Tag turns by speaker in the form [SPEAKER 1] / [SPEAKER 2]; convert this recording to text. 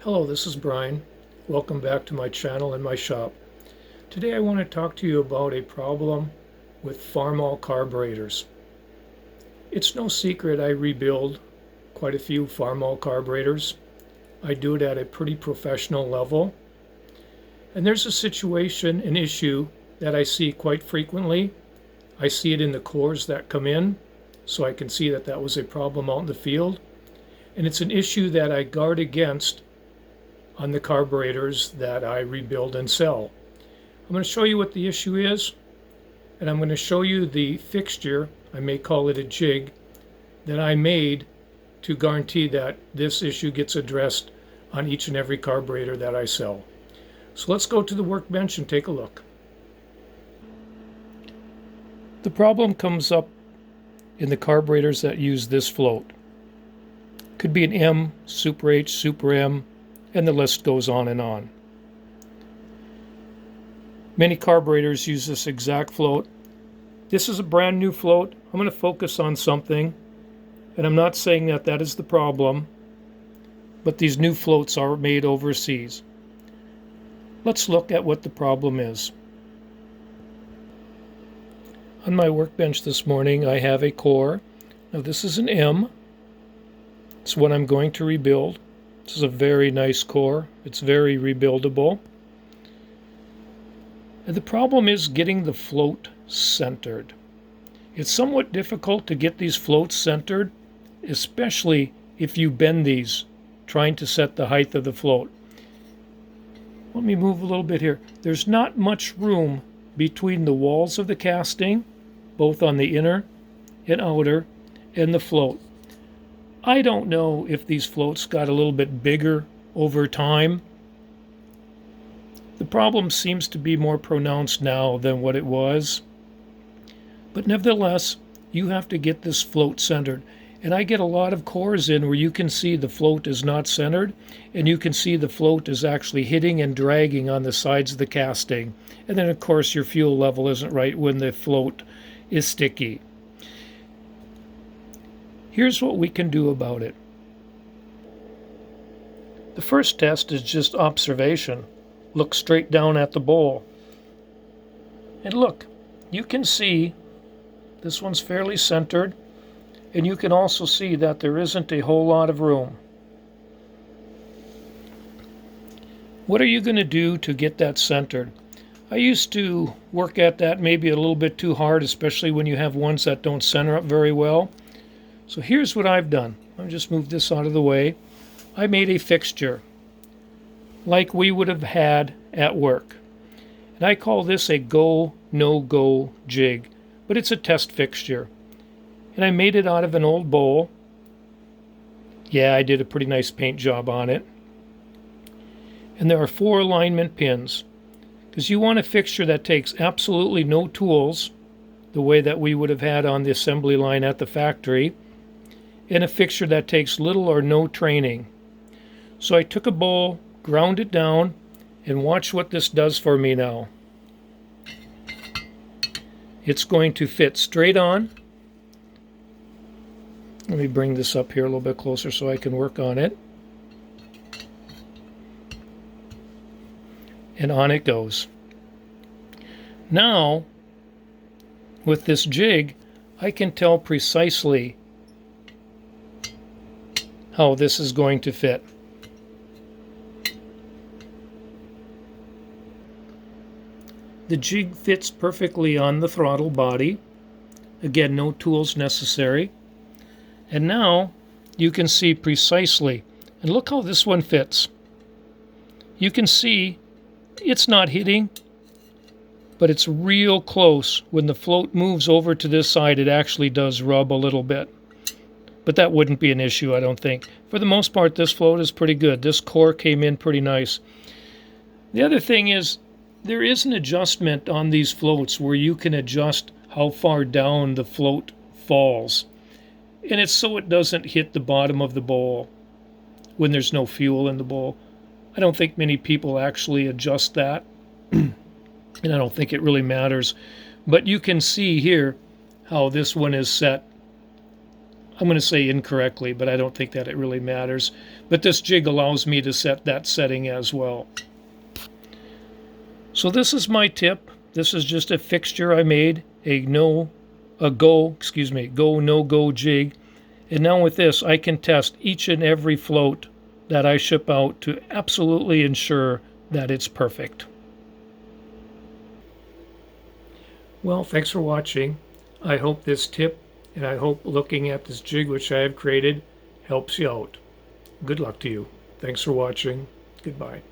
[SPEAKER 1] Hello, this is Brian. Welcome back to my channel and my shop. Today I want to talk to you about a problem with Farmall carburetors. It's no secret I rebuild quite a few Farmall carburetors. I do it at a pretty professional level. And there's a situation, an issue that I see quite frequently. I see it in the cores that come in, so I can see that that was a problem out in the field. And it's an issue that I guard against on the carburetors that I rebuild and sell. I'm going to show you what the issue is, and I'm going to show you the fixture, I may call it a jig, that I made to guarantee that this issue gets addressed on each and every carburetor that I sell. So let's go to the workbench and take a look. The problem comes up in the carburetors that use this float. Could be an M, Super H, Super M, and the list goes on and on. Many carburetors use this exact float. This is a brand new float. I'm going to focus on something, and I'm not saying that that is the problem, but these new floats are made overseas. Let's look at what the problem is. On my workbench this morning, I have a core. Now this is an M. It's what I'm going to rebuild. This is a very nice core. It's very rebuildable. And the problem is getting the float centered. It's somewhat difficult to get these floats centered, especially if you bend these trying to set the height of the float. Let me move a little bit here. There's not much room between the walls of the casting, both on the inner and outer, and the float. I don't know if these floats got a little bit bigger over time. The problem seems to be more pronounced now than what it was. But nevertheless, you have to get this float centered. And I get a lot of cores in where you can see the float is not centered, and you can see the float is actually hitting and dragging on the sides of the casting. And then of course your fuel level isn't right when the float is sticky. Here's what we can do about it. The first test is just observation. Look straight down at the bowl. And look, you can see this one's fairly centered, and you can also see that there isn't a whole lot of room. What are you going to do to get that centered? I used to work at that maybe a little bit too hard, especially when you have ones that don't center up very well. So here's what I've done. I'll just move this out of the way. I made a fixture like we would have had at work. And I call this a go, no-go jig, but it's a test fixture. And I made it out of an old bowl. Yeah, I did a pretty nice paint job on it. And there are 4 alignment pins, because you want a fixture that takes absolutely no tools, the way that we would have had on the assembly line at the factory, and a fixture that takes little or no training. So I took a bowl, ground it down, and watch what this does for me now. It's going to fit straight on. Let me bring this up here a little bit closer so I can work on it. And on it goes. Now, with this jig, I can tell precisely how this is going to fit. The jig fits perfectly on the throttle body. Again, no tools necessary. And now you can see precisely, and look how this one fits. You can see it's not hitting, but it's real close. When the float moves over to this side, it actually does rub a little bit. But that wouldn't be an issue, I don't think. For the most part, this float is pretty good. This core came in pretty nice. The other thing is, there is an adjustment on these floats where you can adjust how far down the float falls. And it's so it doesn't hit the bottom of the bowl when there's no fuel in the bowl. I don't think many people actually adjust that. And I don't think it really matters. But you can see here how this one is set I'm going to say incorrectly, but I don't think that it really matters. But this jig allows me to set that setting as well. So this is my tip. This is just a fixture I made, go, no go jig. And now with this, I can test each and every float that I ship out to absolutely ensure that it's perfect. Well, thanks for watching. I hope this tip and I hope looking at this jig which I have created helps you out. Good luck to you. Thanks for watching. Goodbye.